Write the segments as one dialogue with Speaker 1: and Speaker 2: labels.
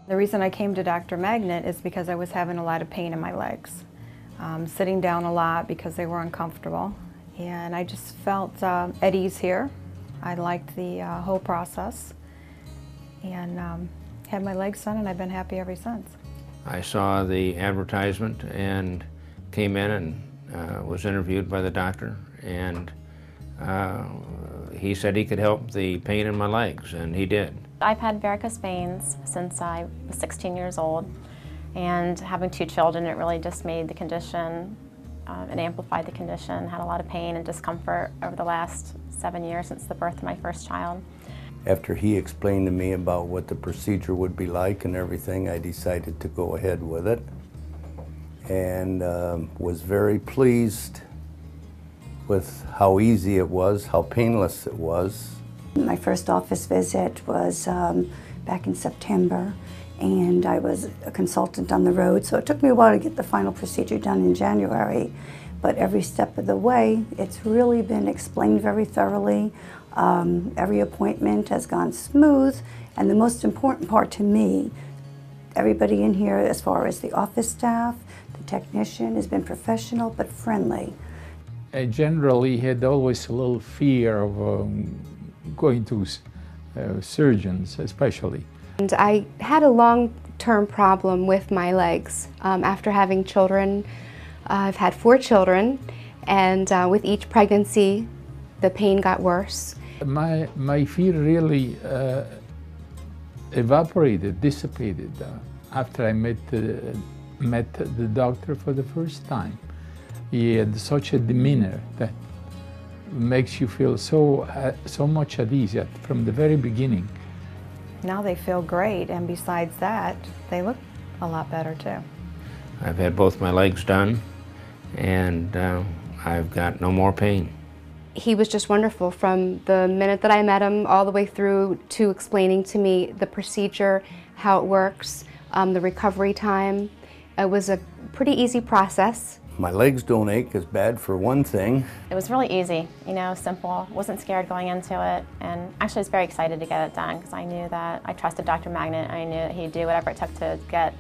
Speaker 1: The reason I came to Dr. Magnant is because I was having a lot of pain in my legs. Sitting down a lot because they were uncomfortable. And I just felt at ease here. I liked the whole process. And had my legs done, and I've been happy ever since.
Speaker 2: I saw the advertisement and came in and was interviewed by the doctor, and he said he could help the pain in my legs, and he did.
Speaker 3: I've had varicose veins since I was 16 years old, and having 2 children, it really just made the condition, it amplified the condition. Had a lot of pain and discomfort over the last 7 years since the birth of my first child.
Speaker 4: After he explained to me about what the procedure would be like and everything, I decided to go ahead with it, and was very pleased with how easy it was, how painless it was.
Speaker 5: My first office visit was back in September, and I was a consultant on the road, so it took me a while to get the final procedure done in January. But every step of the way, it's really been explained very thoroughly. Every appointment has gone smooth, and the most important part to me, everybody in here, as far as the office staff, the technician, has been professional but friendly.
Speaker 6: I generally had always a little fear of going to surgeons, especially.
Speaker 7: And I had a long-term problem with my legs. After having children, I've had 4 children, and with each pregnancy, the pain got worse.
Speaker 6: My fear really evaporated, dissipated after I met the doctor for the first time. He had such a demeanor that makes you feel so much at ease from the very beginning.
Speaker 1: Now they feel great, and besides that, they look a lot better too.
Speaker 2: I've had both my legs done, and I've got no more pain.
Speaker 7: He was just wonderful from the minute that I met him all the way through to explaining to me the procedure, how it works, the recovery time. It was a pretty easy process.
Speaker 4: My legs don't ache as bad, for one thing.
Speaker 3: It was really easy, you know, simple. Wasn't scared going into it, and actually I was very excited to get it done because I knew that I trusted Dr. Magnant. I knew that he'd do whatever it took to get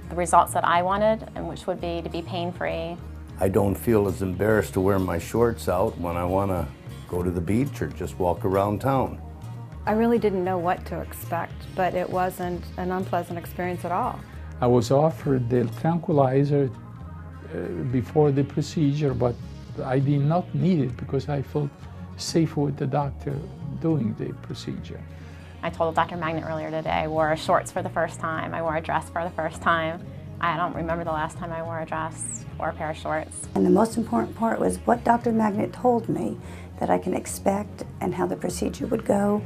Speaker 3: the results that I wanted, and which would be to be pain-free.
Speaker 4: I don't feel as embarrassed to wear my shorts out when I want to go to the beach or just walk around town.
Speaker 1: I really didn't know what to expect, but it wasn't an unpleasant experience at all.
Speaker 6: I was offered the tranquilizer before the procedure, but I did not need it because I felt safe with the doctor doing the procedure.
Speaker 3: I told Dr. Magnant earlier today I wore shorts for the first time. I wore a dress for the first time. I don't remember the last time I wore a dress or a pair of shorts.
Speaker 5: And the most important part was what Dr. Magnant told me that I can expect and how the procedure would go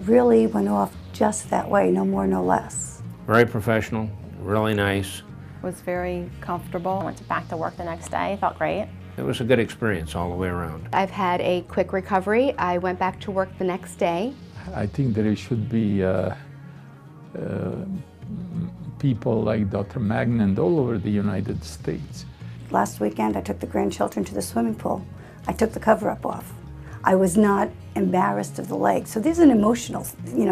Speaker 5: really went off just that way, no more, no less.
Speaker 2: Very professional, really nice.
Speaker 1: Was very comfortable.
Speaker 3: I went back to work the next day, felt great.
Speaker 2: It was a good experience all the way around.
Speaker 7: I've had a quick recovery. I went back to work the next day.
Speaker 6: I think there should be people like Dr. Magnant all over the United States.
Speaker 5: Last weekend I took the grandchildren to the swimming pool. I took the cover-up off. I was not embarrassed of the legs. So there's an emotional,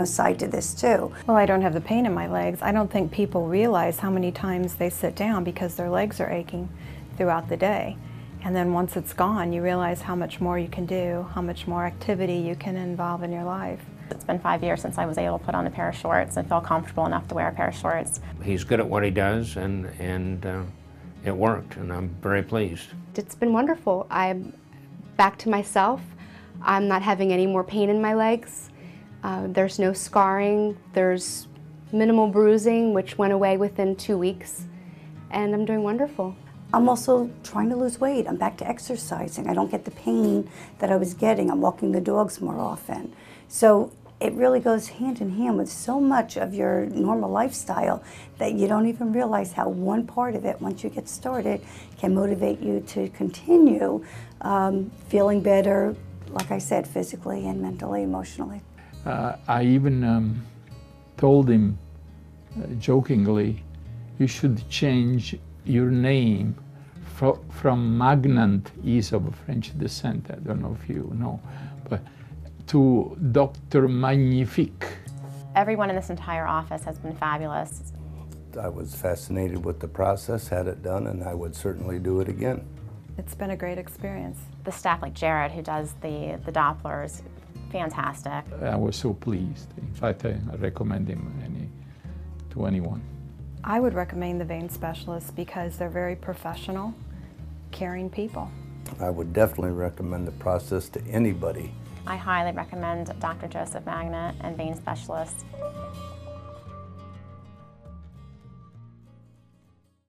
Speaker 5: side to this too.
Speaker 1: Well, I don't have the pain in my legs. I don't think people realize how many times they sit down because their legs are aching throughout the day. And then once it's gone, you realize how much more you can do, how much more activity you can involve in your life.
Speaker 3: It's been 5 years since I was able to put on a pair of shorts and feel comfortable enough to wear a pair of shorts.
Speaker 2: He's good at what he does, and it worked, and I'm very pleased.
Speaker 7: It's been wonderful. I'm back to myself. I'm not having any more pain in my legs. There's no scarring. There's minimal bruising, which went away within 2 weeks, and I'm doing wonderful.
Speaker 5: I'm also trying to lose weight. I'm back to exercising. I don't get the pain that I was getting. I'm walking the dogs more often. So it really goes hand in hand with so much of your normal lifestyle that you don't even realize how one part of it, once you get started, can motivate you to continue feeling better, like I said, physically and mentally, emotionally.
Speaker 6: I even told him jokingly, you should change your name from Magnant, he's of French descent, I don't know if you know, but to Dr. Magnifique.
Speaker 3: Everyone in this entire office has been fabulous.
Speaker 4: I was fascinated with the process, had it done, and I would certainly do it again.
Speaker 1: It's been a great experience.
Speaker 3: The staff like Jared, who does the Dopplers, fantastic.
Speaker 6: I was so pleased. In fact, I recommend him to anyone.
Speaker 1: I would recommend the vein specialists because they're very professional, caring people.
Speaker 4: I would definitely recommend the process to anybody.
Speaker 3: I highly recommend Dr. Joseph Magnant and vein specialists.